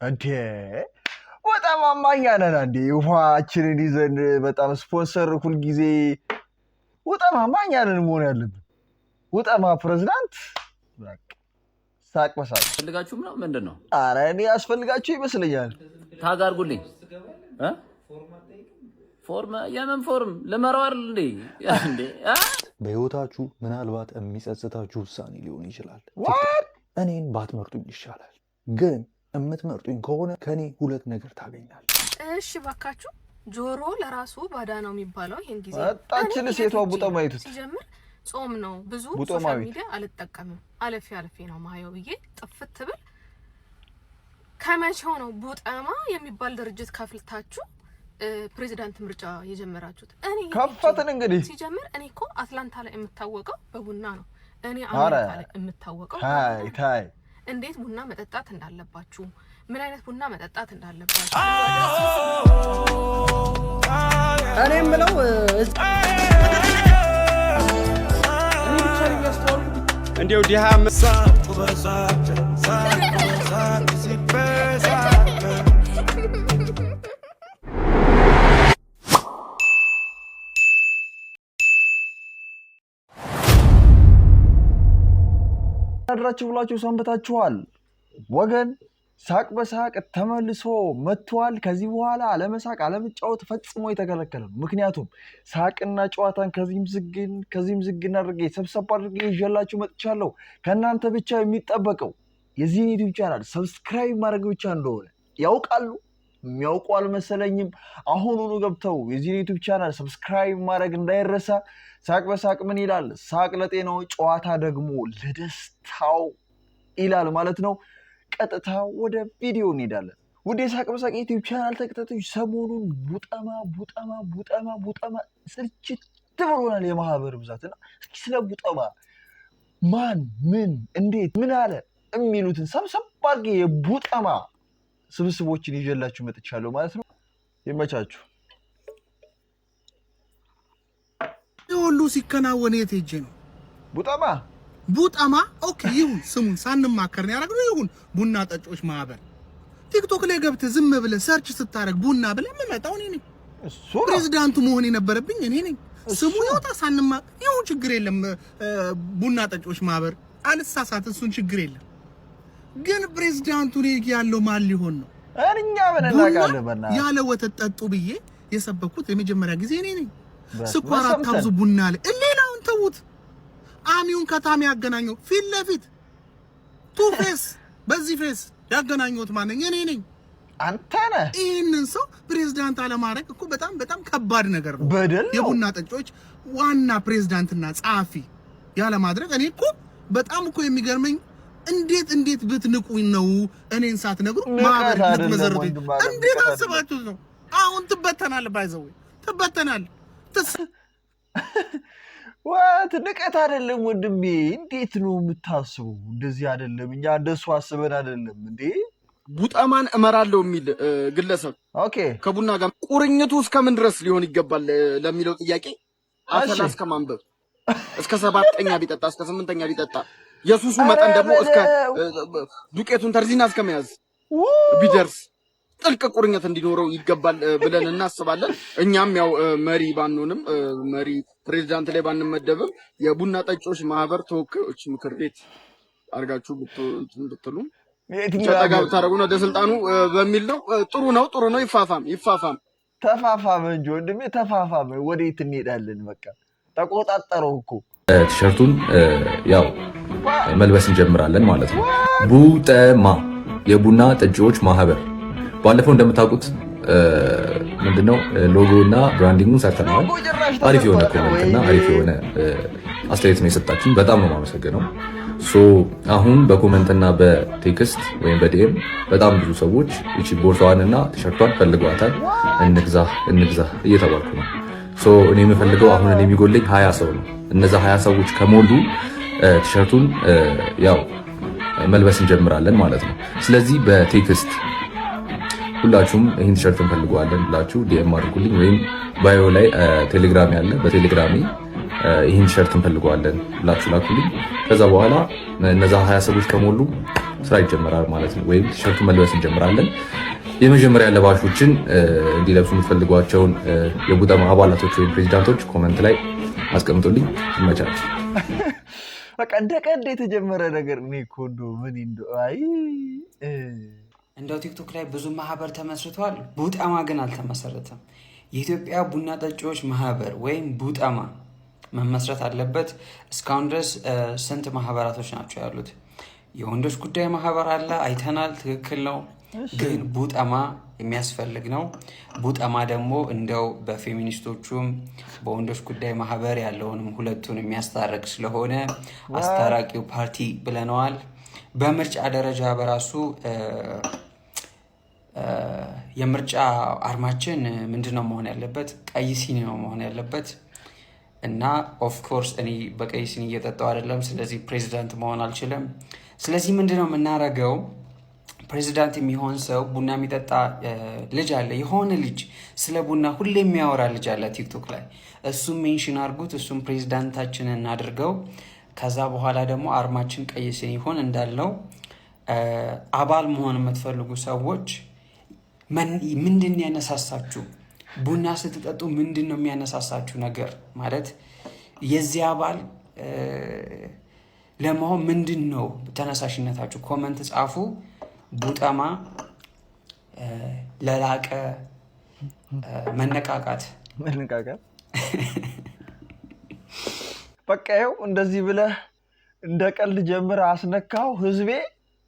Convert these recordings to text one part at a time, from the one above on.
እንዴ በጣም አማኛ ነን እንዴ ውሃችንን ይዘን በጣም ስፖንሰር ሁሉ ጊዜ በጣም አማኛ ነን መሆን ያለብን በጣም ፕሬዝዳንት ሳቅ በሳቅ ፈልጋችሁ ምንድነው? አረ እኔ ያስፈልጋችሁ ይመስለኛል። ታጋርጉልኝ ፎርም የምን ፎርም ለመራው አይደል እንዴ? በህይወታችሁ ምናልባት የሚጸጽታችሁ ውሳኔ ሊሆን ይችላል። እኔን ባትመርጡኝ ይሻላል፣ ግን እምትመርጡኝ ከሆነ ከኔ ሁለት ነገር ታገኛል። እሺ ባካችሁ፣ ጆሮ ለራሱ ባዳ ነው የሚባለው ይሄን ጊዜ አጣችን ሴቷ ቡጠማ ይቱት ሲጀምር ጾም ነው። ብዙ ሶሻል ሚዲያ አልጠቀምም፣ አለፊ ነው ማየው ብዬ ጥፍት ብል ከመቼው ነው ቡጠማ የሚባል ድርጅት ከፍልታችሁ ፕሬዚዳንት ምርጫ የጀመራችሁት? እኔ ከፈተን እንግዲህ ሲጀምር እኔ እኮ አትላንታ ላይ የምታወቀው በቡና ነው። እኔ አሜሪካ ላይ የምታወቀው ታይ እንዴት ቡና መጠጣት እንዳለባችሁ፣ ምን አይነት ቡና መጠጣት እንዳለባችሁ እኔ ምለው እንዴው ዲሃ አድራችሁ ብላችሁ ሰንበታችኋል ወገን። ሳቅ በሳቅ ተመልሶ መጥቷል። ከዚህ በኋላ አለመሳቅ አለመጫወት ፈጽሞ የተከለከለ ነው። ምክንያቱም ሳቅና ጨዋታን ከዚህም ዝግን አድርጌ ሰብሰብ አድርጌ ይዤላችሁ መጥቻለሁ። ከእናንተ ብቻ የሚጠበቀው የዚህን ዩቲዩብ ቻናል ሰብስክራይብ ማድረግ ብቻ እንደሆነ ያውቃሉ። የሚያውቁ አልመሰለኝም። አሁኑኑ ገብተው የዚህን ዩቲዩብ ቻናል ሰብስክራይብ ማድረግ እንዳይረሳ። ሳቅ በሳቅ ምን ይላል? ሳቅ ለጤናው፣ ጨዋታ ደግሞ ለደስታው ይላል ማለት ነው። ቀጥታ ወደ ቪዲዮ እንሄዳለን። ውድ የሳቅ በሳቅ ዩቲዩብ ቻናል ተከታታዮች፣ ሰሞኑን ቡጠማ ስልችት ብሎናል የማህበር ብዛትና እስኪ ስለ ቡጠማ ማን ምን እንዴት ምን አለ የሚሉትን ሰብሰብ አድርጌ የቡጠማ ስብስቦችን ይዤላችሁ መጥቻለሁ ማለት ነው። ይመቻችሁ። ሁሉ ሲከናወን የት ሄጄ ነው? ቡጠማ ኦኬ ይሁን፣ ስሙን ሳንማከር ነው ያደረግነው። ይሁን ቡና ጠጮች ማህበር ቲክቶክ ላይ ገብተህ ዝም ብለህ ሰርች ስታረግ ቡና ብለህ የምመጣው እኔ ነኝ። ፕሬዝዳንቱ መሆን የነበረብኝ እኔ ነኝ። ስሙ ይወጣ ሳንማከር ይሁን፣ ችግር የለም። ቡና ጠጮች ማህበር አልሳሳት፣ እሱን ችግር የለም። ግን ፕሬዝዳንቱ ላይ ያለው ማን ሊሆን ነው? እኛ ምን እናውቃለን? በእናትህ ያለ ወተት ጠጡ ብዬ የሰበኩት የመጀመሪያ ጊዜ እኔ ነኝ። ስኳር አታብዙ ቡና ላይ ሌላውን ተውት። አሚውን ከታሚ ያገናኘው ፊት ለፊት ቱ ፌስ በዚህ ፌስ ያገናኘሁት ማንኛ እኔ ነኝ። አንተ ነህ። ይህንን ሰው ፕሬዝዳንት አለማድረግ እኮ በጣም ከባድ ነገር ነው። በደል ነው። የቡና ጠጮች ዋና ፕሬዝዳንትና ጸሐፊ ያለ ማድረግ እኔ እኮ በጣም እኮ የሚገርመኝ እንዴት ብትንቁኝ ነው እኔን ሳትነግሩ ማህበር ብትመዘርቱኝ? እንዴት አስባችሁት ነው? አሁን ትበተናል፣ ባይዘው ትበተናል። ወት ንቀት አይደለም ወንድሜ። እንዴት ነው የምታስበው? እንደዚህ አይደለም። እኛ እንደሱ አስበን አይደለም እንዴ። ቡጠማን እመራለሁ የሚል ግለሰብ ኦኬ ከቡና ጋር ቁርኝቱ እስከምን ድረስ ሊሆን ይገባል ለሚለው ጥያቄ አተላ እስከ ማንበብ እስከ 7ኛ ቢጠጣ እስከ 8ኛ ቢጠጣ የሱሱ መጠን ደግሞ እስከ ዱቄቱን ተርዚና እስከመያዝ ቢደርስ ጥልቅ ቁርኝት እንዲኖረው ይገባል ብለን እናስባለን። እኛም ያው መሪ ባንሆንም መሪ ፕሬዝዳንት ላይ ባንመደብም የቡና ጠጮች ማህበር ተወካዮች ምክር ቤት አርጋችሁ ብትሉ ተጠጋ ብታረጉ ነው ለስልጣኑ በሚል ነው። ጥሩ ነው። ይፋፋም ተፋፋም እንጂ ወንድሜ ተፋፋም። ወዴት እንሄዳለን? በቃ ተቆጣጣረው እኮ። ቲሸርቱን ያው መልበስ እንጀምራለን ማለት ነው። ቡጠማ የቡና ጠጪዎች ማህበር ባለፈው እንደምታውቁት ምንድነው ሎጎ እና ብራንዲንጉን ሰርተናል። አሪፍ የሆነ ኮሜንት እና አሪፍ የሆነ አስተያየት ነው የሰጣችሁን። በጣም ነው የማመሰግነው። አሁን በኮሜንትና በቴክስት ወይም በዲኤም በጣም ብዙ ሰዎች እቺ ቦርሳዋን እና ቲሸርቷን ፈልገዋታል። እንግዛ እየተባልኩ ነው። እኔ የምፈልገው አሁን እኔ የሚጎለኝ 20 ሰው ነው። እነዛ 20 ሰዎች ከሞሉ ቲሸርቱን ያው መልበስ እንጀምራለን ማለት ነው። ስለዚህ በቴክስት ሁላችሁም ይህን ቲሸርት እንፈልገዋለን ብላችሁ ዲኤም አድርጉልኝ፣ ወይም ባዮ ላይ ቴሌግራም ያለ በቴሌግራሚ ይህን ቲሸርት እንፈልገዋለን ብላችሁ ላኩልኝ። ከዛ በኋላ እነዛ 20 ሰዎች ከሞሉ ስራ ይጀምራል ማለት ነው። ወይም ቲሸርቱ መልበስ እንጀምራለን። የመጀመሪያ ለባሾችን እንዲለብሱ የምትፈልጓቸውን የቡጠማ አባላቶች ወይም ፕሬዚዳንቶች ኮመንት ላይ አስቀምጡልኝ። ይመቻል። በቃ እንደ ቀልድ የተጀመረ ነገር እኔ እኮ ምን እንደው ቲክቶክ ላይ ብዙ ማህበር ተመስርቷል። ቡጠማ ግን አልተመሰረተም። የኢትዮጵያ ቡና ጠጪዎች ማህበር ወይም ቡጠማ መመስረት አለበት። እስካሁን ድረስ ስንት ማህበራቶች ናቸው ያሉት? የወንዶች ጉዳይ ማህበር አለ፣ አይተናል፣ ትክክል ነው። ግን ቡጠማ የሚያስፈልግ ነው። ቡጠማ ደግሞ እንደው በፌሚኒስቶቹም በወንዶች ጉዳይ ማህበር ያለውንም ሁለቱን የሚያስታርቅ ስለሆነ አስታራቂው ፓርቲ ብለነዋል። በምርጫ ደረጃ በራሱ የምርጫ አርማችን ምንድነው መሆን ያለበት? ቀይ ሲኒ ነው መሆን ያለበት። እና ኦፍኮርስ እኔ በቀይ ሲኒ እየጠጣው አይደለም፣ ስለዚህ ፕሬዚዳንት መሆን አልችልም። ስለዚህ ምንድነው የምናደርገው? ፕሬዚዳንት የሚሆን ሰው ቡና የሚጠጣ ልጅ አለ፣ የሆነ ልጅ ስለ ቡና ሁሌ የሚያወራ ልጅ አለ ቲክቶክ ላይ። እሱም ሜንሽን አድርጉት፣ እሱም ፕሬዚዳንታችንን እናድርገው። ከዛ በኋላ ደግሞ አርማችን ቀይ ሲኒ ይሆን እንዳለው። አባል መሆን የምትፈልጉ ሰዎች ምንድን ያነሳሳችሁ? ቡና ስትጠጡ ምንድን ነው የሚያነሳሳችሁ ነገር? ማለት የዚህ አባል ለመሆን ምንድን ነው ተነሳሽነታችሁ? ኮመንት ጻፉ። ቡጠማ ለላቀ መነቃቃት በቃ ይኸው እንደዚህ ብለህ እንደ ቀልድ ጀምረህ አስነካው። ህዝቤ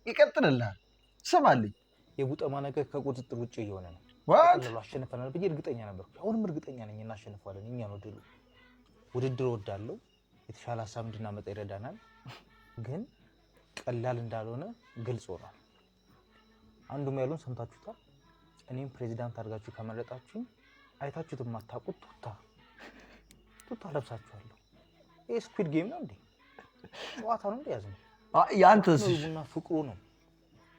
ይቀጥልልሃል። ስማልኝ፣ የቡጠማ ነገር ከቁጥጥር ውጭ እየሆነ ነው። አሸንፈናል ብዬ እርግጠኛ ነበርኩ። አሁንም እርግጠኛ ነኝ እናሸንፋለን። እኛ ነው ድሉ። ውድድር ወዳለው የተሻለ ሀሳብ እንድናመጣ ይረዳናል። ግን ቀላል እንዳልሆነ ግልጽ ሆኗል። አንዱም ያሉን ሰምታችሁታል። እኔም ፕሬዚዳንት አድርጋችሁ ከመረጣችሁ አይታችሁት የማታውቁት ቱታ ለብሳችኋለሁ። ይሄ ስኩዊድ ጌም ነው እንዴ? ጨዋታ ነው እንዴ? ያዝነው። ያንተስ ቡና ፍቅሩ ነው።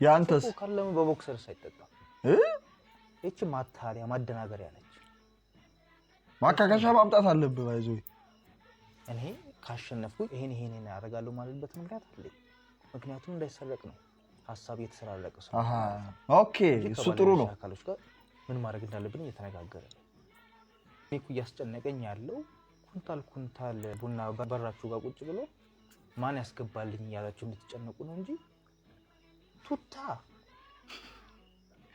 ያንተስ ካለም በቦክሰር ሳይጠጣ እቺ ማታሪያ ማደናገሪያ ነች። ማካካሻ ማምጣት አለብህ። አይዞ እኔ ካሸነፍኩ ይሄን ያደርጋለሁ ማለትበት ምክንያት አለ። ምክንያቱም እንዳይሰረቅ ነው ሀሳብ የተሰራለቀ ሰው። ኦኬ፣ እሱ ጥሩ ነው። አካሎች ጋር ምን ማድረግ እንዳለብን እየተነጋገረ ነው። እኔ እኮ እያስጨነቀኝ ያለው ኩንታል ቡና በራችሁ ጋር ቁጭ ብሎ ማን ያስገባልኝ እያላችሁ እንድትጨነቁ ነው እንጂ ቱታ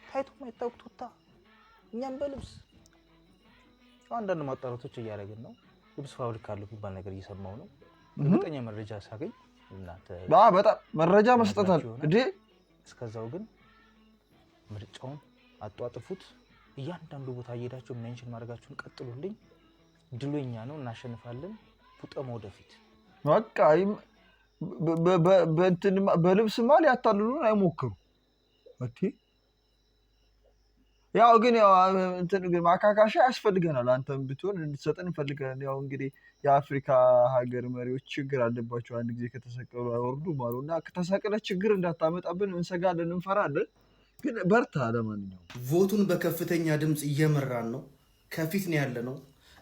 ታይቶ ማይታወቅ ቱታ እኛም በልብስ አንዳንድ ማጣራቶች እያደረግን ነው። ልብስ ፋብሪካ አለው የሚባል ነገር እየሰማው ነው። እርግጠኛ መረጃ ሳገኝ እናንተ በጣም መረጃ መስጠታል እንዴ። እስከዛው ግን ምርጫውን አጧጥፉት። እያንዳንዱ ቦታ እየሄዳችሁ ሜንሽን ማድረጋችሁን ቀጥሉልኝ። ድሉኛ ነው፣ እናሸንፋለን። ቡጠማ ወደፊት። በቃ በልብስማ ሊያታልሉን አይሞክሩ። ኦኬ፣ ያው ግን ማካካሻ ያስፈልገናል። አንተም ብትሆን እንድትሰጠን እንፈልጋለን። ያው እንግዲህ የአፍሪካ ሀገር መሪዎች ችግር አለባቸው። አንድ ጊዜ ከተሰቀሉ አይወርዱም አሉ እና ከተሰቀለ ችግር እንዳታመጣብን እንሰጋለን፣ እንፈራለን። ግን በርታ። ለማንኛውም ቮቱን በከፍተኛ ድምፅ እየመራን ነው። ከፊት ነው ያለ ነው።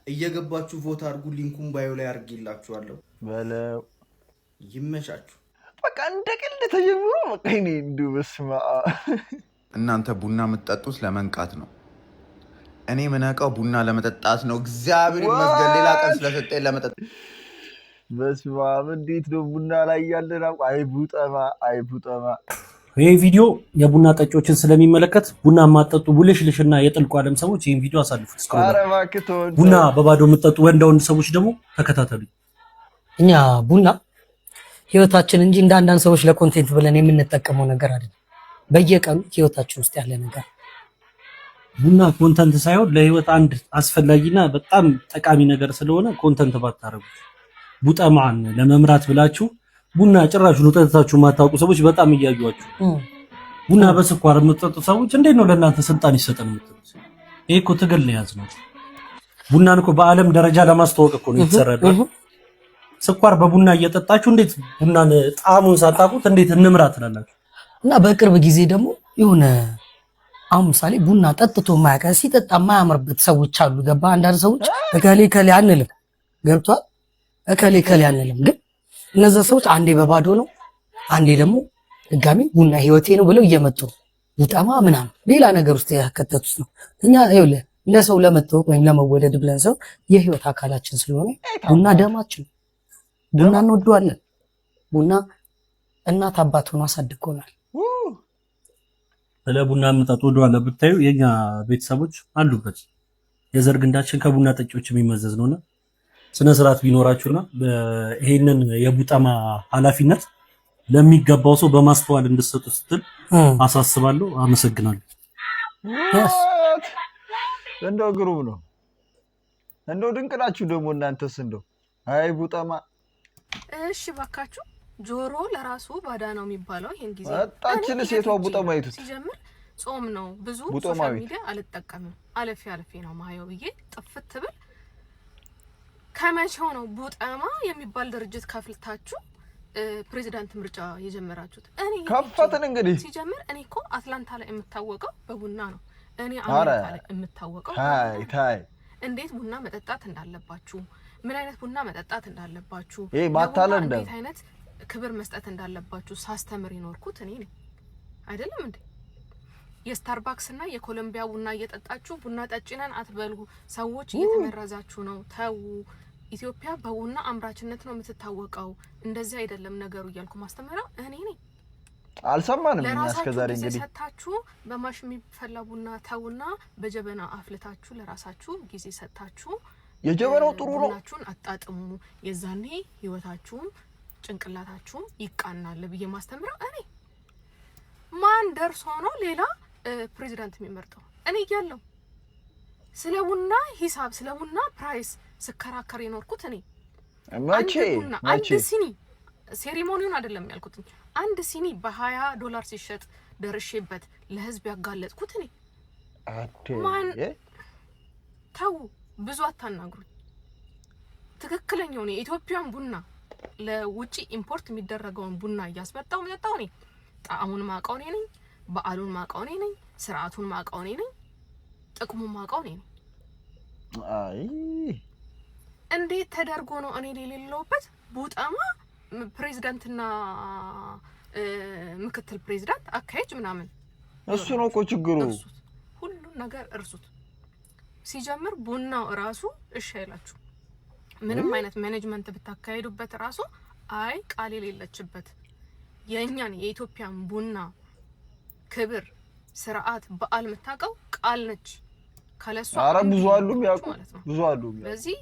እየገባችሁ ቮት አድርጉ። ሊንኩን ባዮ ላይ አድርጌላችኋለሁ። በለው። ይመቻችሁ። በቃ እንደ ቀልድ ተጀምሮ በቃ እኔ እንዲሁ በስመ አብ። እናንተ ቡና የምትጠጡት ለመንቃት ነው። እኔ የምነቃው ቡና ለመጠጣት ነው። እግዚአብሔር ይመስገን ሌላ ቀን ስለሰጠኝ ለመጠጣት። በስመ አብ። እንዴት ነው ቡና ላይ ያለን? አይ ቡጠማ። ይህ ቪዲዮ የቡና ጠጪዎችን ስለሚመለከት ቡና የማጠጡ ቡልሽልሽና የጥልቁ ዓለም ሰዎች ይህን ቪዲዮ አሳልፉት። ቡና በባዶ የምጠጡ ወንድ ሰዎች ደግሞ ተከታተሉ። እኛ ቡና ህይወታችን እንጂ እንደ አንዳንድ ሰዎች ለኮንቴንት ብለን የምንጠቀመው ነገር አይደለም። በየቀኑ ህይወታችን ውስጥ ያለ ነገር። ቡና ኮንተንት ሳይሆን ለህይወት አንድ አስፈላጊና በጣም ጠቃሚ ነገር ስለሆነ ኮንተንት ባታረጉት። ቡጠማን ለመምራት ብላችሁ ቡና ጭራሽ ጠጥታችሁ የማታውቁ ሰዎች በጣም እያዩዋችሁ። ቡና በስኳር የምትጠጡ ሰዎች እንዴት ነው ለእናንተ ስልጣን ይሰጠን የምትሉት? ይሄ እኮ ትግል ነው ያዝነው። ቡናን እኮ በዓለም ደረጃ ለማስተዋወቅ እኮ ነው የተሰራው። ስኳር በቡና እየጠጣችሁ እንዴት ቡናን ጣዕሙን ሳታውቁት እንዴት እንምራ ትላላችሁ? እና በቅርብ ጊዜ ደግሞ የሆነ አሁን ምሳሌ ቡና ጠጥቶ ማያውቅ ሲጠጣ ማያምርበት ሰዎች አሉ። ገባ? አንዳንድ ሰዎች እከሌ ከሌ አንልም፣ ገብቷል? እከሌ ከሌ አንልም። ግን እነዛ ሰዎች አንዴ በባዶ ነው፣ አንዴ ደግሞ ድጋሚ ቡና ህይወቴ ነው ብለው እየመጡ ቡጠማ ምናምን ሌላ ነገር ውስጥ ያከተቱት ነው። እኛ ይኸውልህ ለሰው ለመተዋወቅ ወይም ለመወደድ ብለን ሰው የህይወት አካላችን ስለሆነ ቡና ደማችን፣ ቡና እንወደዋለን። ቡና እናት አባት ሆኖ አሳድጎናል። ስለ ቡና መጠጥ ወደኋላ ብታዩ የኛ ቤተሰቦች አሉበት። የዘር ግንዳችን ከቡና ጠጪዎች የሚመዘዝ ነውና ስነ ስርዓት ቢኖራችሁና ይሄንን የቡጠማ ኃላፊነት ለሚገባው ሰው በማስተዋል እንድትሰጡ ስትል አሳስባለሁ። አመሰግናለሁ። እንደው ግሩም ነው። እንደው ድንቅ ናችሁ ደግሞ እናንተስ እንደው አይ ቡጠማ። እሺ ባካችሁ ጆሮ ለራሱ ባዳ ነው የሚባለው። ይሄን ጊዜ አጣችን ሴቷ ቡጠማ ይቱት ሲጀምር ጾም ነው። ብዙ ሶሻል ሚዲያ አልጠቀምም አለፊ ነው ማየው ብዬ ጥፍት ብል ከመቼው ነው ቡጠማ የሚባል ድርጅት ከፍልታችሁ ፕሬዚዳንት ምርጫ የጀመራችሁት? እኔ ከፈትን እንግዲህ ሲጀምር እኔ እኮ አትላንታ ላይ የምታወቀው በቡና ነው። እኔ አሜሪካ ላይ የምታወቀው ታይ እንዴት ቡና መጠጣት እንዳለባችሁ፣ ምን አይነት ቡና መጠጣት እንዳለባችሁ፣ ይሄ ማታለን እንዴት አይነት ክብር መስጠት እንዳለባችሁ ሳስተምር ይኖርኩት እኔ ነኝ አይደለም እንዴ? የስታርባክስ እና የኮሎምቢያ ቡና እየጠጣችሁ ቡና ጠጪነን አትበሉ፣ ሰዎች እየተመረዛችሁ ነው፣ ተው። ኢትዮጵያ በቡና አምራችነት ነው የምትታወቀው፣ እንደዚህ አይደለም ነገሩ እያልኩ ማስተምረው እኔ ነኝ። አልሰማንም እኛ እስከዛሬ እንግዲህ ሰጣችሁ በማሽ የሚፈላ ቡና ተውና በጀበና አፍልታችሁ ለራሳችሁ ጊዜ ሰጣችሁ የጀበናው ጥሩ ነው ቡናችሁን አጣጥሙ። የዛኔ ህይወታችሁም ጭንቅላታችሁም ይቃናል ብዬ ማስተምረው እኔ። ማን ደርሶ ነው ሌላ ፕሬዚዳንት የሚመርጠው? እኔ እያለሁ ስለ ቡና ሂሳብ ስለ ቡና ፕራይስ ስከራከር የኖርኩት እኔ። አንድ ሲኒ ሴሪሞኒውን አይደለም ያልኩት፣ አንድ ሲኒ $20 ሲሸጥ ደርሼበት ለህዝብ ያጋለጥኩት እኔ። ማን ተው ብዙ አታናግሩኝ። ትክክለኛው የኢትዮጵያን ቡና ለውጪ ኢምፖርት የሚደረገውን ቡና እያስመጣው መጣው እኔ። ጣዕሙን ማውቀው እኔ ነኝ፣ በዓሉን ማውቀው እኔ ነኝ፣ ስርዓቱን ማውቀው እኔ ነኝ፣ ጥቅሙን ማውቀው እኔ ነኝ። አይ እንዴት ተደርጎ ነው እኔ የሌለውበት ቡጠማ ፕሬዝዳንትና ምክትል ፕሬዝዳንት አካሄጅ ምናምን? እሱ ነው እኮ ችግሩ። ሁሉ ነገር እርሱት። ሲጀምር ቡናው ራሱ እሺ አይላችሁ። ምንም አይነት ማኔጅመንት ብታካሄዱበት ራሱ አይ ቃል የሌለችበት የኛን የኢትዮጵያን ቡና ክብር፣ ስርዓት፣ በዓል የምታውቀው ቃል ነች። ካለሷ ብዙ አሉ የሚያውቁ ብዙ አሉ። ስለዚህ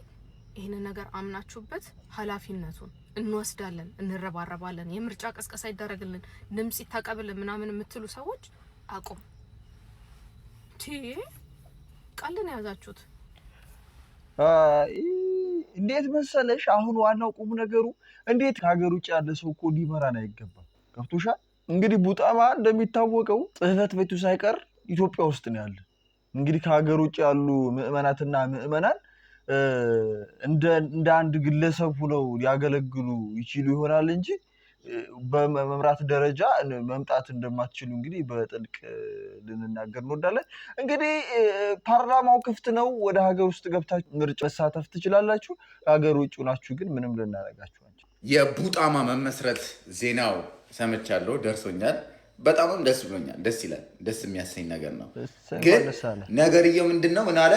ይሄንን ነገር አምናችሁበት ኃላፊነቱን እንወስዳለን፣ እንረባረባለን፣ የምርጫ ቀስቀሳ ይደረግልን፣ ድምጽ ይታቀብልን ምናምን የምትሉ ሰዎች አቁም። ቃልን ያዛችሁት እንዴት መሰለሽ? አሁን ዋናው ቁም ነገሩ እንዴት ከሀገር ውጭ ያለ ሰው እኮ ሊመራን አይገባም። ገብቶሻል? እንግዲህ ቡጠማ እንደሚታወቀው ጽህፈት ቤቱ ሳይቀር ኢትዮጵያ ውስጥ ነው ያለ። እንግዲህ ከሀገር ውጭ ያሉ ምዕመናትና ምዕመናን እንደ አንድ ግለሰብ ሆነው ሊያገለግሉ ይችሉ ይሆናል እንጂ በመምራት ደረጃ መምጣት እንደማትችሉ እንግዲህ በጥልቅ ልንናገር እንወዳለን። እንግዲህ ፓርላማው ክፍት ነው። ወደ ሀገር ውስጥ ገብታችሁ ምርጫ መሳተፍ ትችላላችሁ። ከሀገር ውጭ ናችሁ ግን ምንም ልናደርጋችሁ አንችልም። የቡጠማ መመስረት ዜናው ሰምቻለሁ፣ ደርሶኛል። በጣምም ደስ ብሎኛል። ደስ ይላል። ደስ የሚያሰኝ ነገር ነው። ግን ነገርየው ምንድነው? ምን አለ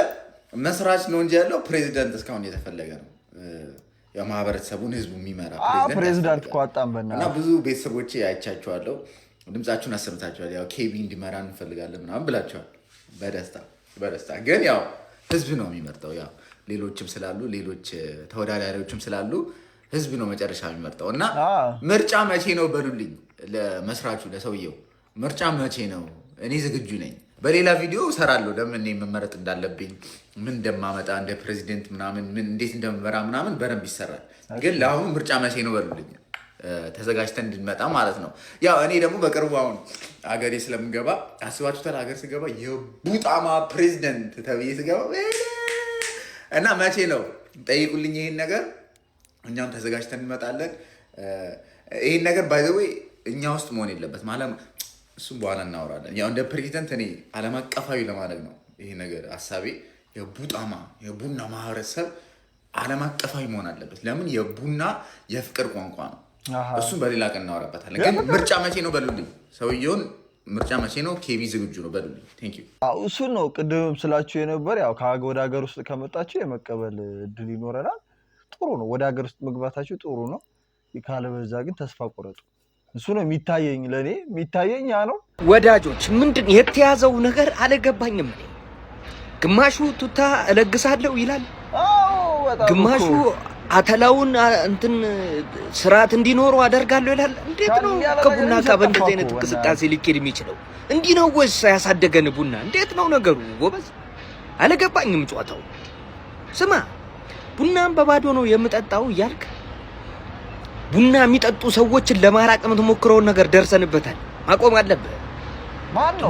መስራች ነው እንጂ ያለው ፕሬዚዳንት እስካሁን የተፈለገ ነው። የማህበረሰቡን ህዝቡ የሚመራ ፕሬዚዳንት እኮ አጣን በእናትህ። እና ብዙ ቤተሰቦቼ አይቻቸዋለሁ። ድምጻችሁን አሰምታችኋል። ያው ኬቢ እንዲመራ እንፈልጋለን ምናምን ብላችኋል። በደስታ ግን ያው ህዝብ ነው የሚመርጠው። ያው ሌሎችም ስላሉ ሌሎች ተወዳዳሪዎችም ስላሉ ህዝብ ነው መጨረሻ የሚመርጠው። እና ምርጫ መቼ ነው በሉልኝ፣ ለመስራቹ ለሰውየው ምርጫ መቼ ነው? እኔ ዝግጁ ነኝ። በሌላ ቪዲዮ እሰራለሁ ለምን እኔ መመረጥ እንዳለብኝ፣ ምን እንደማመጣ እንደ ፕሬዚደንት ምናምን ምን እንዴት እንደምመራ ምናምን በደንብ ይሰራል። ግን ለአሁኑ ምርጫ መቼ ነው በሉልኝ፣ ተዘጋጅተን እንድንመጣ ማለት ነው። ያው እኔ ደግሞ በቅርቡ አሁን አገሬ ስለምገባ አስባችሁታል። ሀገር ስገባ የቡጠማ ፕሬዚደንት ተብዬ ስገባ እና መቼ ነው ጠይቁልኝ ይሄን ነገር። እኛም ተዘጋጅተን እንመጣለን። ይሄን ነገር ባይ ዘ ዌይ እኛ ውስጥ መሆን የለበት ማለት እሱም በኋላ እናወራለን። ያው እንደ ፕሬዚደንት እኔ ዓለም አቀፋዊ ለማድረግ ነው ይሄ ነገር ሀሳቤ። የቡና ማህበረሰብ ዓለም አቀፋዊ መሆን አለበት። ለምን? የቡና የፍቅር ቋንቋ ነው። እሱን በሌላ ቀን እናወራበታለን። ግን ምርጫ መቼ ነው በሉልኝ። ሰውየውን ምርጫ መቼ ነው? ኬቢ ዝግጁ ነው በሉልኝ። ቴንክ ዩ። እሱን ነው ቅድም ስላችሁ የነበር። ያው ወደ ሀገር ውስጥ ከመጣችሁ የመቀበል እድል ይኖረናል። ጥሩ ነው። ወደ ሀገር ውስጥ መግባታችሁ ጥሩ ነው። ካለበዛ ግን ተስፋ ቆረጡ። እሱ ነው የሚታየኝ፣ ለኔ የሚታየኝ ያ ነው። ወዳጆች ምንድን የተያዘው ነገር አልገባኝም። ግማሹ ቱታ እለግሳለሁ ይላል፣ ግማሹ አተላውን እንትን ስርዓት እንዲኖሩ አደርጋለሁ ይላል። እንዴት ነው ከቡና ጋር በእንደዚህ አይነት እንቅስቃሴ ሊኬድ የሚችለው? እንዲህ ነው ወይስ ያሳደገን ቡና? እንዴት ነው ነገሩ? ጎበዝ አልገባኝም ጨዋታው። ስማ ቡናም በባዶ ነው የምጠጣው እያልክ ቡና የሚጠጡ ሰዎችን ለማራቅ የምትሞክረውን ነገር ደርሰንበታል። ማቆም አለብህ።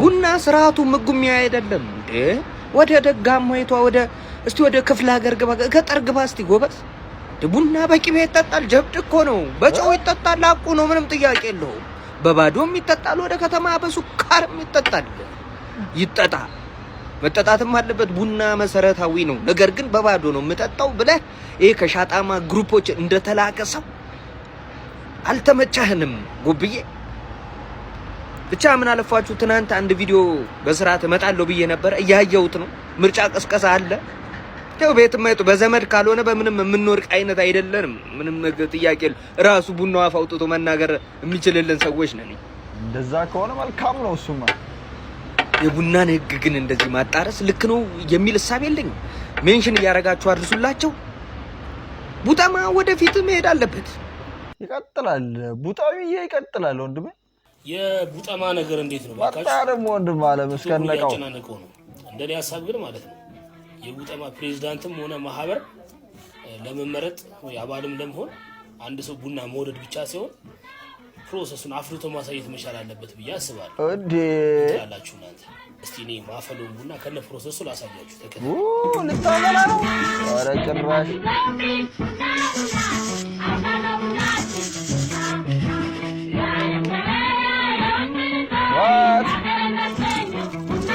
ቡና ስርዓቱ ምግሚያ አይደለም እንዴ? ወደ ደጋማይቷ ወደ ክፍለ ሀገር ግባ፣ ገጠር ግባ እስቲ ጎበዝ። ቡና በቂቤ ይጠጣል፣ ጀብድ እኮ ነው። በጨው ይጠጣል፣ አቁ ነው፣ ምንም ጥያቄ የለውም። በባዶም ይጠጣል፣ ወደ ከተማ በሱካርም ይጠጣል። ይጠጣ፣ መጠጣትም አለበት። ቡና መሰረታዊ ነው። ነገር ግን በባዶ ነው የምጠጣው ብለህ ይሄ ከሻጣማ ግሩፖች እንደተላከ ሰው አልተመቻህንም ጎብዬ። ብቻ ምን አለፋችሁ ትናንት አንድ ቪዲዮ በስርዓት እመጣለሁ ብዬ ነበር፣ እያየሁት ነው። ምርጫ ቀስቀሳ አለ። ያው ቤትም አይጡ በዘመድ ካልሆነ በምንም የምንወርቅ አይነት አይደለንም። ምንም ጥያቄ ራሱ ቡናው አፍ አውጥቶ መናገር የሚችልልን ሰዎች ነን። እንደዛ ከሆነ መልካም ነው። እሱማ የቡናን ህግ ግን እንደዚህ ማጣረስ ልክ ነው የሚል ሐሳብ የለኝም። ሜንሽን እያደረጋችሁ አድርሱላቸው። ቡጣማ ወደፊት መሄድ አለበት። ይቀጥላል። ቡጣሚዬ ይቀጥላል። ወንድሜ የቡጣማ ነገር እንዴት ነው? ባካችሁ ታረም ወንድም አለ መስከነቀው ነው። እንደኔ ሐሳብ ግን ማለት ነው የቡጣማ ፕሬዝዳንትም ሆነ ማህበር ለመመረጥ ወይ አባልም ለመሆን አንድ ሰው ቡና መውደድ ብቻ ሳይሆን ፕሮሰሱን አፍርቶ ማሳየት መቻል አለበት ብዬ አስባለሁ። እንዴ ያላችሁ እናንተ እስቲ እኔ ማፈለውን ቡና ከነ ፕሮሰሱ ላሳያችሁ። ተከታተሉ። ልታመላ ነው። ኧረ ጭራሽ ዋት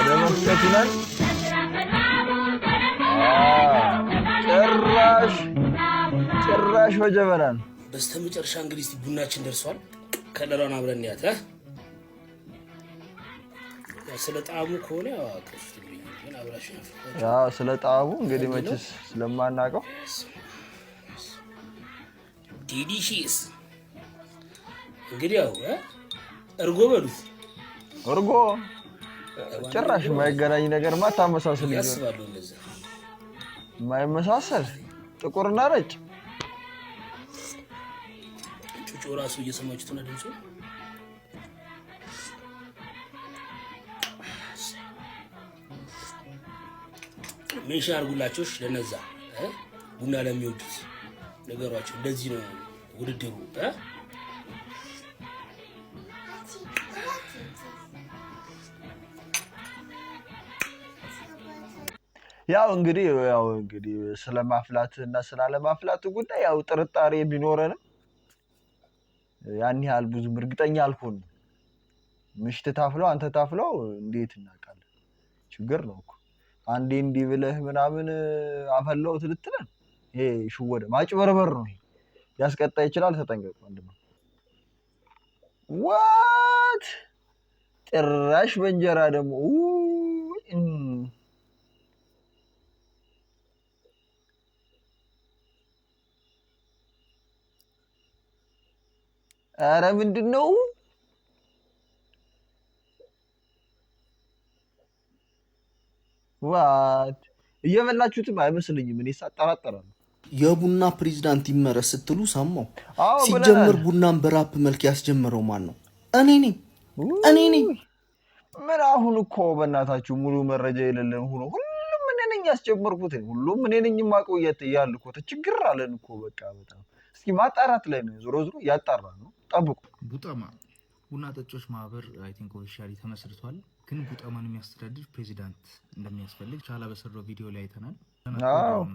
ለመስከቱናል። ጭራሽ በጀበናን በስተመጨረሻ እንግዲህ እስቲ ቡናችን ደርሷል። ከለሯን አብረን ያተ ስለ ጣዕሙ ከሆነ አቀፍልኝ ግን አብራሽ ያው ስለ ጣዕሙ እንግዲህ መችስ ስለማናውቀው ዲዲሺስ እንግዲህ ያው እርጎ በሉት። እርጎ ጭራሽ የማይገናኝ ነገርማ ታመሳስል ያስባሉ። እንደዛ የማይመሳሰል ጥቁርና ነጭ ጩጩ ራሱ እየሰማችሁት ነው ድምፁ። ሜንሽን አድርጉላቸው ለነዛ ቡና ለሚወዱት ነገሯቸው። እንደዚህ ነው ውድድሩ። ያው እንግዲህ ስለማፍላት እና ስላለማፍላት ጉዳይ ያው ጥርጣሬ ቢኖረንም ያን ያህል ብዙ እርግጠኛ አልሆንም። ምሽት ታፍለው አንተ ታፍለው እንዴት እናውቃለን? ችግር ነው እኮ አንዴ እንዲህ ብለህ ምናምን አፈለው ትልትለን ይሄ ሽወደ ማጭበርበር ነው። ይሄ ያስቀጣ ይችላል። ተጠንቀቁ ወንድም። ዋት ጭራሽ በእንጀራ ደግሞ ኧረ ምንድን ነው? ዋት እየበላችሁትም አይመስልኝም። እኔ ሳጠራጠራለሁ። የቡና ፕሬዝዳንት ይመረስ ስትሉ ሰማው። ሲጀምር ቡናን በራፕ መልክ ያስጀመረው ማን ነው? እኔ ነኝ። ምን አሁን እኮ በእናታችሁ ሙሉ መረጃ የሌለን ሆኖ ሁሉም እኔ ነኝ ያስጀመርኩት፣ ሁሉም እኔ ነኝ ማቆየት እያልኩ ችግር አለን እኮ በቃ በጣም። እስኪ ማጣራት ላይ ነው። ዞሮ ያጣራ ነው። ጠብቁ። ቡጣማ ቡና ጠጮች ማህበር አይ ቲንክ ኦፊሻሊ ተመስርቷል። ግን ቡጣማን የሚያስተዳድር ፕሬዚዳንት እንደሚያስፈልግ ቻላ በሰራው ቪዲዮ ላይ አይተናል።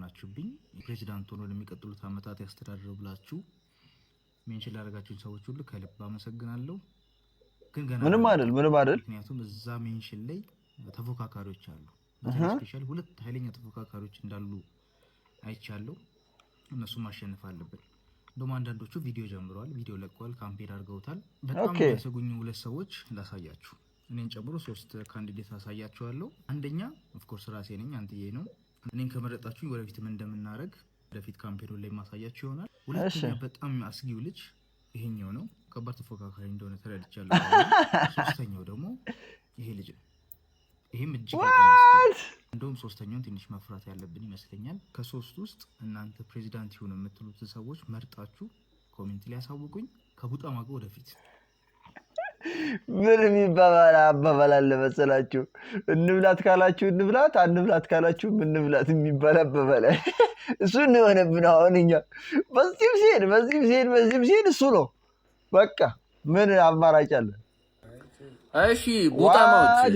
ናችሁብኝ ፕሬዚዳንት ሆኖ ለሚቀጥሉት ዓመታት ያስተዳድረው ብላችሁ ሜንሽን ላደረጋችሁኝ ሰዎች ሁሉ ከልብ አመሰግናለሁ። ግን ገና ምንም አይደል። ምክንያቱም እዛ ሜንሽን ላይ ተፎካካሪዎች አሉ። ስፔሻሊ ሁለት ኃይለኛ ተፎካካሪዎች እንዳሉ አይቻለሁ። እነሱ ማሸነፍ አለብን። እንደውም አንዳንዶቹ ቪዲዮ ጀምረዋል፣ ቪዲዮ ለቀዋል፣ ካምፔን አድርገውታል። በጣም ያሰጉኝ ሁለት ሰዎች ላሳያችሁ። እኔን ጨምሮ 3 ካንዲዴት አሳያችኋለሁ። አንደኛ ኦፍ ኮርስ ራሴ ነኝ፣ አንትዬ ነው። እኔን ከመረጣችሁኝ ወደፊት ምን እንደምናደርግ ወደፊት ካምፔኑ ላይ ማሳያችሁ ይሆናል። ሁለተኛ በጣም አስጊው ልጅ ይሄኛው ነው። ከባድ ተፎካካሪ እንደሆነ ተረድቻለሁ። ሶስተኛው ደግሞ ይሄ ልጅ ነው። ይሄም እጅግ እንደውም ሶስተኛውን ትንሽ መፍራት ያለብን ይመስለኛል። ከሶስት ውስጥ እናንተ ፕሬዚዳንት ይሁን የምትሉት ሰዎች መርጣችሁ ኮሜንት ላይ ያሳውቁኝ። ከቡጣማ ጋር ወደፊት ምን የሚባል አባባል አለ መሰላችሁ? እንብላት ካላችሁ እንብላት፣ አንብላት ካላችሁ እንብላት የሚባል አባባል። እሱ ነው የሆነብን አሁን እኛ። በዚህም ሲሄድ እሱ ነው በቃ። ምን አማራጭ አለ? እሺ ቡጣማዎች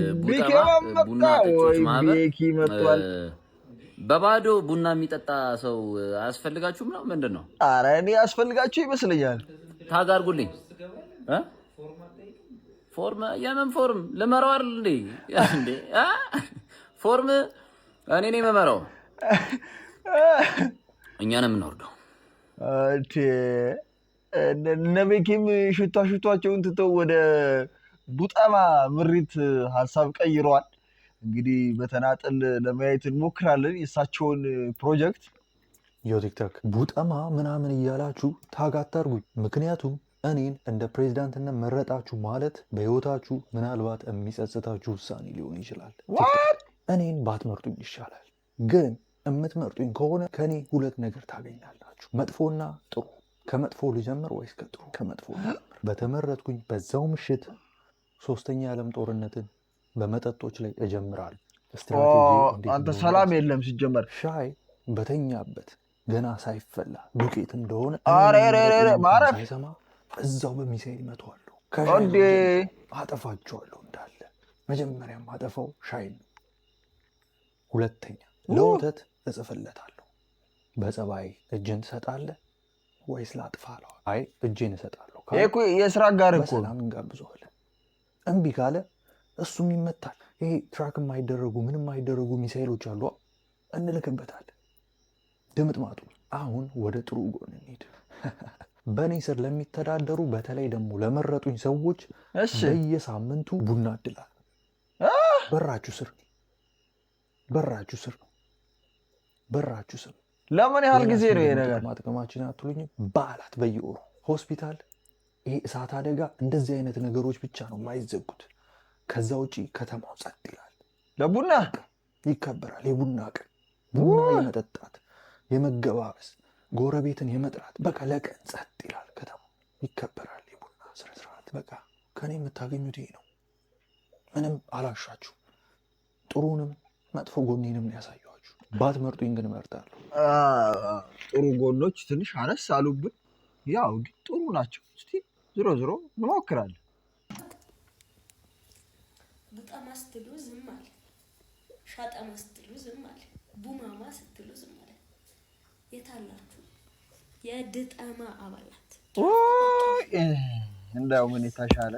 ቡና ጠጪዎች ማህበር መጥቷል። በባዶ ቡና የሚጠጣ ሰው አያስፈልጋችሁም ነው ምንድን ነው? ኧረ እኔ አያስፈልጋችሁ ይመስለኛል። ታጋርጉልኝ ፎርም የምን ፎርም ልመራው አይደል እንዴ? ፎርም እኔ ነኝ የምመራው፣ እኛ ነን የምንወርደው። እነ ቤኪም ሽቷቸውን ትተው ወደ ቡጣማ ምሪት ሀሳብ ቀይረዋል። እንግዲህ በተናጠል ለማየት እንሞክራለን የእሳቸውን ፕሮጀክት። ቲክቶክ ቡጣማ ምናምን እያላችሁ ታግ አታርጉኝ። ምክንያቱም እኔን እንደ ፕሬዝዳንትነት መረጣችሁ ማለት በህይወታችሁ ምናልባት የሚጸጽታችሁ ውሳኔ ሊሆን ይችላል። እኔን ባትመርጡኝ ይሻላል። ግን የምትመርጡኝ ከሆነ ከኔ 2 ነገር ታገኛላችሁ፣ መጥፎና ጥሩ። ከመጥፎ ልጀምር ወይስ ከጥሩ? ከመጥፎ ልጀምር። በተመረጥኩኝ በዛው ምሽት 3ኛ የዓለም ጦርነትን በመጠጦች ላይ እጀምራለሁ። አንተ ሰላም የለም ሲጀመር። ሻይ በተኛበት ገና ሳይፈላ ዱቄት እንደሆነ ማረፍ ሳይሰማ እዛው በሚሳኤል መተዋለሁ። አጠፋቸዋለሁ እንዳለ። መጀመሪያም አጠፋው ሻይ ነው። ሁለተኛ ለወተት እጽፍለታለሁ። በጸባይ እጅን ትሰጣለህ ወይስ ላጥፋለሁ? አይ እጄን እሰጣለሁ። የስራ ጋር እኮ በሰላም እንጋብዘዋለን። እምቢ ካለ እሱም ይመታል። ይሄ ትራክ የማይደረጉ ምንም የማይደረጉ ሚሳኤሎች አሉ፣ እንልክበታለን። ድምጥማጡ። አሁን ወደ ጥሩ ጎን እንሂድ። በእኔ ስር ለሚተዳደሩ በተለይ ደግሞ ለመረጡኝ ሰዎች በየሳምንቱ ቡና እድላል። በራችሁ ስር ነው። ለምን ያህል ጊዜ ነው ይሄ ነገር? ማጥቅማችን አትሉኝም? በዓላት በየወሩ ሆስፒታል፣ ይሄ እሳት አደጋ፣ እንደዚህ አይነት ነገሮች ብቻ ነው የማይዘጉት። ከዛ ውጪ ከተማው ጸጥ ይላል። ለቡና ይከበራል። የቡና ቀን፣ ቡና የመጠጣት የመገባበስ፣ ጎረቤትን የመጥራት፣ በቃ ለቀን ጸጥ ይላል ከተማው፣ ይከበራል የቡና ስነስርዓት። በቃ ከኔ የምታገኙት ይሄ ነው። ምንም አላሻችሁ። ጥሩንም መጥፎ ጎኔንም ያሳየኋችሁ። ባትመርጡኝ ግን እመርጣለሁ። ጥሩ ጎኖች ትንሽ አነስ አሉብን፣ ያው ግን ጥሩ ናቸው። እስቲ ዝሮ እንሞክራለን። ቡጣማ ስትሉ ዝም አለ፣ ሻጣማ ስትሉ ዝም አለ፣ ቡማማ ስትሉ ዝም አለ። የታላችሁ የድጠማ አባላት? እንዳው ምን የተሻለ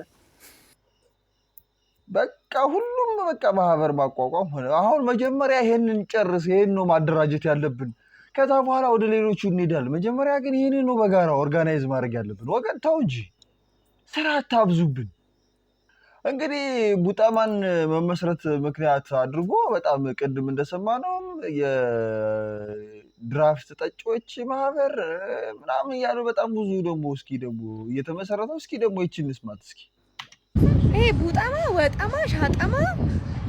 በቃ ሁሉም በቃ ማህበር ማቋቋም ሆነ። አሁን መጀመሪያ ይሄንን ጨርስ፣ ይሄን ነው ማደራጀት ያለብን። ከዛ በኋላ ወደ ሌሎቹ እንሄዳለን። መጀመሪያ ግን ይሄንን ነው በጋራ ኦርጋናይዝ ማድረግ ያለብን። ወገን ተው እንጂ ስራ አታብዙብን። እንግዲህ ቡጣማን መመስረት ምክንያት አድርጎ በጣም ቅድም እንደሰማነው የድራፍት ጠጪዎች ማህበር ምናምን እያሉ በጣም ብዙ ደግሞ እስኪ ደግሞ እየተመሰረተው እስኪ ደግሞ ይችን ስማት እስኪ ይሄ ቡጣማ ወጣማ ሻጣማ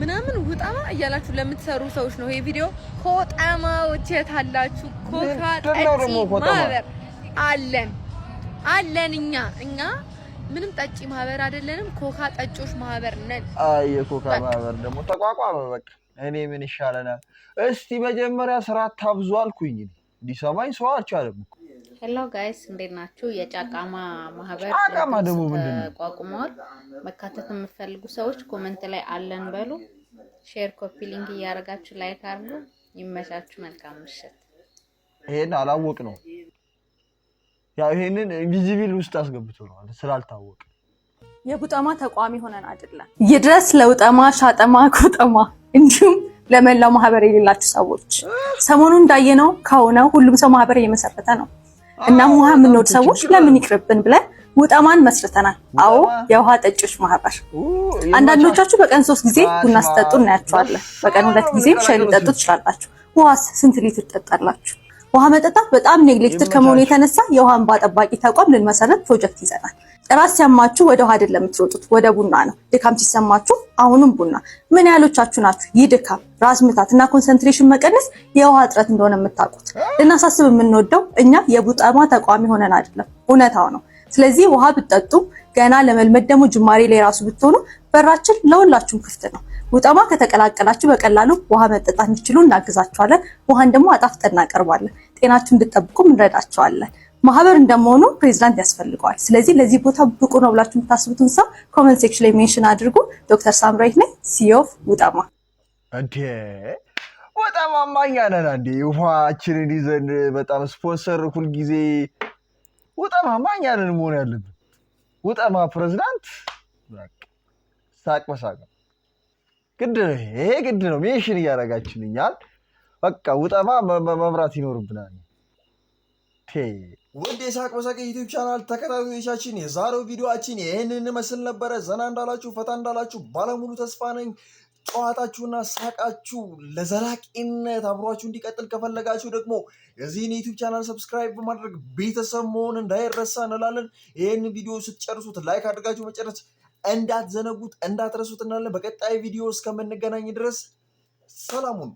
ምናምን ውጣማ እያላችሁ ለምትሰሩ ሰዎች ነው ይሄ ቪዲዮ። ኮጣማዎች የታላችሁ? ኮካ ጠጪ ማህበር አለን እኛ ምንም ጠጪ ማህበር አይደለንም፣ ኮካ ጠጪዎች ማህበር ነን። የኮካ ማህበር ደግሞ ተቋቋመ። በቃ እኔ ምን ይሻለናል? እስቲ መጀመሪያ ስራ ታብዙ አልኩኝ። እንዲሰማኝ ሰው አልቻለም። ሄሎ ጋይስ እንዴት ናችሁ? የጫቃማ ማህበር ደግሞ ምንድነው ተቋቁመዋል። መካተት የምትፈልጉ ሰዎች ኮሜንት ላይ አለን በሉ። ሼር፣ ኮፒ ሊንክ እያደረጋችሁ ላይክ አድርጉ። ይመቻችሁ። መልካም ምሽት። ይሄን አላወቅ ነው ያው ይሄንን ኢንቪዚብል ውስጥ አስገብቶ ነው ስላልታወቀ። የቡጣማ ተቋሚ ሆነን አይደለም። ይድረስ ለውጣማ ሻጠማ ኮጠማ እንዲሁም ለመላው ማህበር የሌላችሁ ሰዎች ሰሞኑን እንዳየነው ከሆነ ሁሉም ሰው ማህበር እየመሰረተ ነው። እናም ውሃ የምንወድ ሰዎች ለምን ይቅርብን ብለን ውጠማን መስርተናል። አዎ የውሃ ጠጪዎች ማህበር። አንዳንዶቻችሁ በቀን 3 ጊዜ ቡና ስጠጡ እናያችኋለን። በቀን 2 ጊዜም ሻይ ልጠጡ ትችላላችሁ። ውሃስ ስንት ሊትር ትጠጣላችሁ? ውሃ መጠጣት በጣም ኔግሌክትድ ከመሆኑ የተነሳ የውሃ እንባ ጠባቂ ተቋም ልንመሰረት ፕሮጀክት ይዘናል። ራስ ሲያማችሁ ወደ ውሃ አይደለም የምትሮጡት፣ ወደ ቡና ነው። ድካም ሲሰማችሁ አሁንም ቡና። ምን ያህሎቻችሁ ናችሁ ይህ ድካም፣ ራስ ምታት እና ኮንሰንትሬሽን መቀነስ የውሃ እጥረት እንደሆነ የምታውቁት? ልናሳስብ የምንወደው እኛ የቡጠማ ተቋሚ ሆነን አይደለም፣ እውነታው ነው። ስለዚህ ውሃ ብትጠጡ ገና ለመልመድ ደግሞ ጅማሬ ላይ ራሱ ብትሆኑ በራችን ለሁላችሁም ክፍት ነው። ውጠማ ከተቀላቀላችሁ በቀላሉ ውሃ መጠጣት እንዲችሉ እናግዛችኋለን። ውሃን ደግሞ አጣፍጠን እናቀርባለን። ጤናችሁን እንድትጠብቁ እንረዳችኋለን። ማህበር እንደመሆኑ ፕሬዝዳንት ያስፈልገዋል። ስለዚህ ለዚህ ቦታ ብቁ ነው ብላችሁ የምታስቡትን ሰው ኮሜንት ሴክሽን ላይ ሜንሽን አድርጉ። ዶክተር ሳምራዊት ነኝ፣ ሲኢኦ ኦፍ ውጠማ። እንዴ በጣም አማኛ ነን እንዴ! ውሃችንን ይዘን በጣም ስፖንሰር ሁልጊዜ ውጠማ አማኛ ነን መሆን ያለብን። ውጠማ ፕሬዝዳንት ሳቅ በሳቅ ግድ ነው። ይሄ ግድ ነው። ሜንሽን እያደረጋችሁልኛል። በቃ ውጠማ መምራት ይኖርብናል። ውድ የሳቅ በሳቅ ዩቲዩብ ቻናል ተከታታዮቻችን የዛሬው ቪዲዮአችን ይህንን መስል ነበረ። ዘና እንዳላችሁ ፈታ እንዳላችሁ ባለሙሉ ተስፋ ነኝ። ጨዋታችሁና ሳቃችሁ ለዘላቂነት አብሯችሁ እንዲቀጥል ከፈለጋችሁ ደግሞ የዚህን ዩቲዩብ ቻናል ሰብስክራይብ በማድረግ ቤተሰብ መሆን እንዳይረሳ እንላለን። ይህን ቪዲዮ ስትጨርሱት ላይክ አድርጋችሁ መጨረስ እንዳትዘነጉት እንዳትረሱት እናለን። በቀጣይ ቪዲዮ እስከምንገናኝ ድረስ ሰላሙን